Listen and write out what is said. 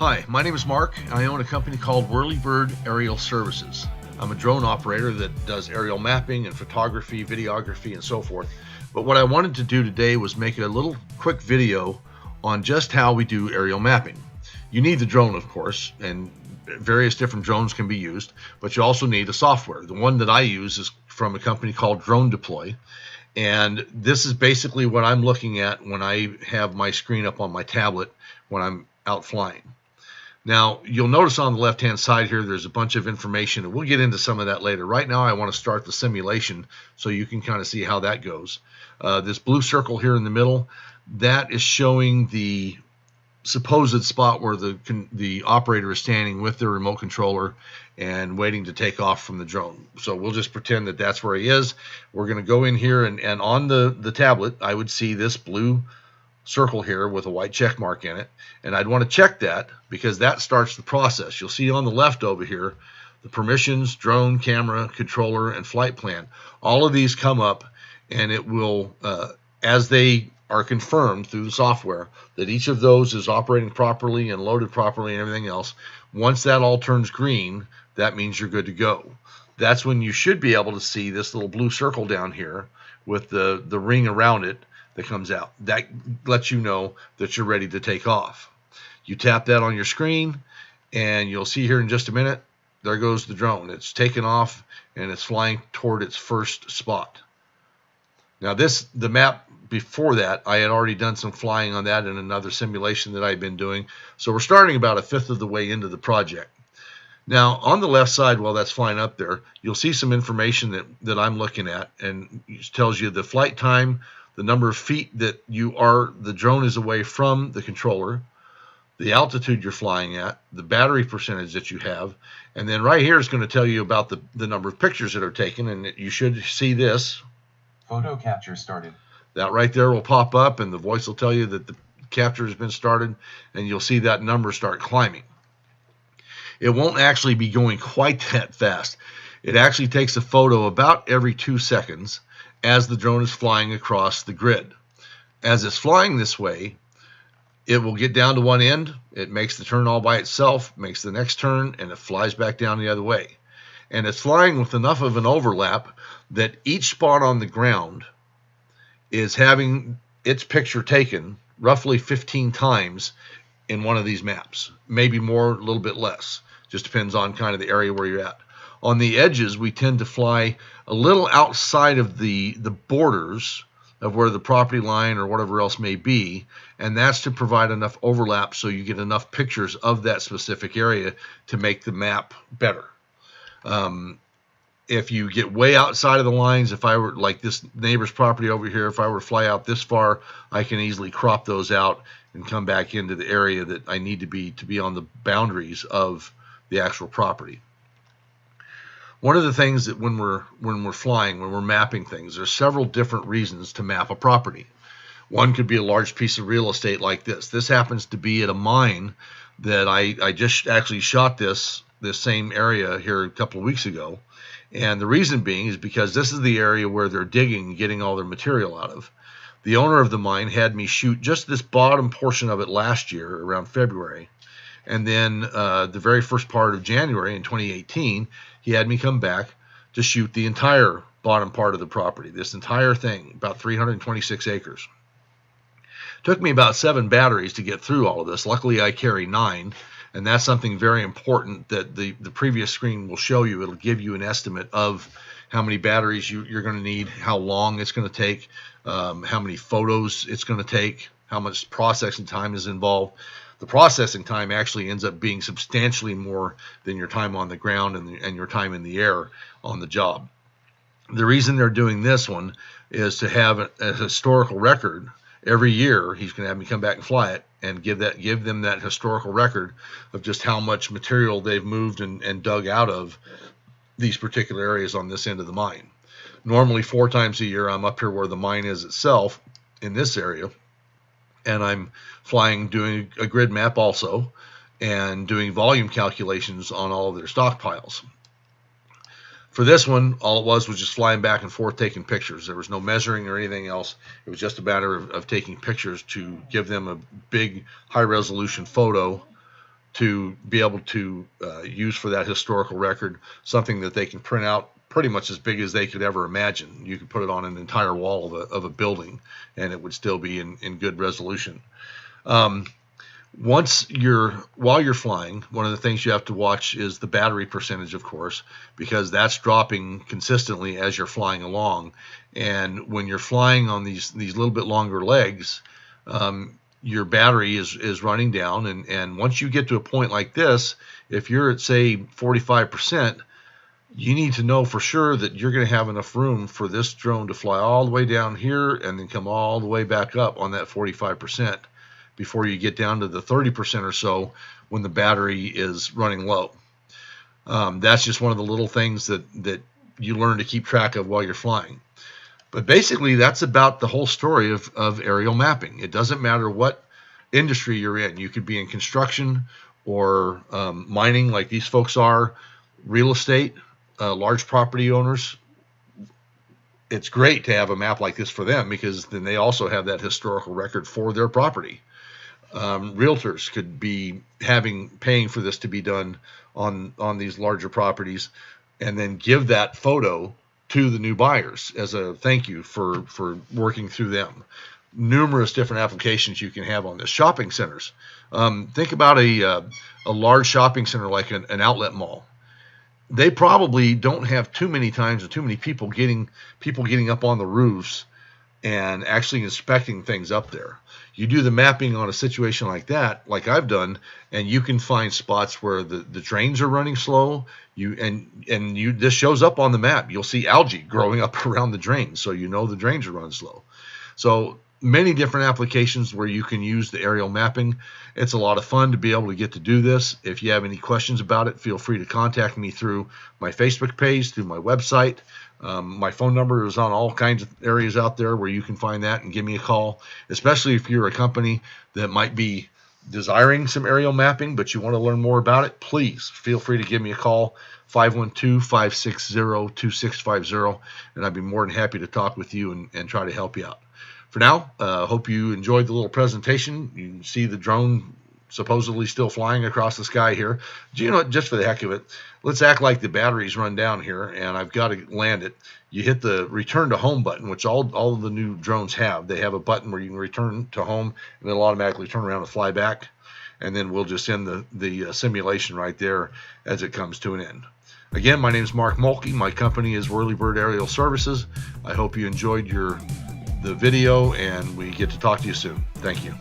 Hi, my name is Mark, and I own a company called WhirlyBird Aerial Services. I'm a drone operator that does aerial mapping and photography, videography, and so forth. But what I wanted to do today was make a little quick video on just how we do aerial mapping. You need the drone, of course, and various different drones can be used, but you also need a software. The one that I use is from a company called Drone Deploy, and this is basically what I'm looking at when I have my screen up on my tablet when I'm out flying. Now, you'll notice on the left-hand side here, there's a bunch of information, and we'll get into some of that later. Right now, I want to start the simulation so you can kind of see how that goes. This blue circle here in the middle, that is showing the supposed spot where the operator is standing with their remote controller and waiting to take off from the drone. So we'll just pretend that that's where he is. We're going to go in here, and on the tablet, I would see this blue circle here with a white check mark in it, and I'd want to check that because that starts the process. You'll see on the left over here the permissions, drone, camera, controller, and flight plan. All of these come up, and it will, as they are confirmed through the software, that each of those is operating properly and loaded properly and everything else. Once that all turns green, that means you're good to go. That's when you should be able to see this little blue circle down here with the ring around it that comes out. That lets you know that you're ready to take off. You tap that on your screen, and you'll see here in just a minute, there goes the drone. It's taken off, and it's flying toward its first spot. Now the map before that, I had already done some flying on that in another simulation that I've been doing. So we're starting about a fifth of the way into the project. Now, on the left side, while that's flying up there, you'll see some information that I'm looking at, and it tells you the flight time, the number of feet that the drone is away from the controller, the altitude you're flying at, the battery percentage that you have, and then right here is going to tell you about the number of pictures that are taken, and you should see this. Photo capture started. That right there will pop up, and the voice will tell you that the capture has been started, and you'll see that number start climbing. It won't actually be going quite that fast. It actually takes a photo about every 2 seconds as the drone is flying across the grid. As it's flying this way, it will get down to one end, it makes the turn all by itself, makes the next turn, and it flies back down the other way. And it's flying with enough of an overlap that each spot on the ground is having its picture taken roughly 15 times in one of these maps. Maybe more, a little bit less. Just depends on kind of the area where you're at. On the edges, we tend to fly a little outside of the borders of where the property line or whatever else may be, and that's to provide enough overlap so you get enough pictures of that specific area to make the map better. If you get way outside of the lines, if I were like this neighbor's property over here, if I were to fly out this far, I can easily crop those out and come back into the area that I need to be on the boundaries of the actual property. One of the things that when we're flying, when we're mapping things, there's several different reasons to map a property. One could be a large piece of real estate like this. This happens to be at a mine that I just actually shot this same area here a couple of weeks ago. And the reason being is because this is the area where they're digging and getting all their material out of. The owner of the mine had me shoot just this bottom portion of it last year around February. And then the very first part of January in 2018, he had me come back to shoot the entire bottom part of the property, this entire thing, about 326 acres. Took me about 7 batteries to get through all of this. Luckily, I carry 9, and that's something very important that the previous screen will show you. It'll give you an estimate of how many batteries you're going to need, how long it's going to take, how many photos it's going to take, how much processing time is involved. The processing time actually ends up being substantially more than your time on the ground and your time in the air on the job. The reason they're doing this one is to have a historical record. Every year, he's going to have me come back and fly it and give them that historical record of just how much material they've moved and dug out of these particular areas on this end of the mine. Normally 4 times a year, I'm up here where the mine is itself in this area, and I'm flying, doing a grid map also, and doing volume calculations on all of their stockpiles. For this one, all it was just flying back and forth taking pictures. There was no measuring or anything else. It was just a matter of taking pictures to give them a big high-resolution photo to be able to use for that historical record, something that they can print out pretty much as big as they could ever imagine. You could put it on an entire wall of a building, and it would still be in good resolution. While you're flying, one of the things you have to watch is the battery percentage, of course, because that's dropping consistently as you're flying along. And when you're flying on these little bit longer legs, your battery is running down. And once you get to a point like this, if you're at, say, 45%, you need to know for sure that you're going to have enough room for this drone to fly all the way down here and then come all the way back up on that 45% before you get down to the 30% or so when the battery is running low. That's just one of the little things that you learn to keep track of while you're flying. But basically, that's about the whole story of aerial mapping. It doesn't matter what industry you're in. You could be in construction or mining like these folks are, real estate, large property owners. It's great to have a map like this for them because then they also have that historical record for their property. Realtors could be paying for this to be done on these larger properties and then give that photo to the new buyers as a thank you for working through them. Numerous different applications you can have on this. Shopping centers. Think about a large shopping center like an outlet mall. They probably don't have too many times or too many people getting up on the roofs and actually inspecting things up there. You do the mapping on a situation like that, like I've done, and you can find spots where the drains are running slow. This shows up on the map. You'll see algae growing up around the drains, so you know the drains are running slow. So many different applications where you can use the aerial mapping. It's a lot of fun to be able to get to do this. If you have any questions about it, feel free to contact me through my Facebook page, through my website. My phone number is on all kinds of areas out there where you can find that and give me a call, especially if you're a company that might be desiring some aerial mapping, but you want to learn more about it. Please feel free to give me a call, 512-560-2650, and I'd be more than happy to talk with you and try to help you out. For now, hope you enjoyed the little presentation. You can see the drone supposedly still flying across the sky here. You know what, just for the heck of it, let's act like the batteries run down here and I've got to land it. You hit the return to home button, which all of the new drones have. They have a button where you can return to home and it'll automatically turn around and fly back. And then we'll just end the simulation right there as it comes to an end. Again, my name is Mark Mulkey. My company is WhirlyBird Aerial Services. I hope you enjoyed the video and we get to talk to you soon. Thank you.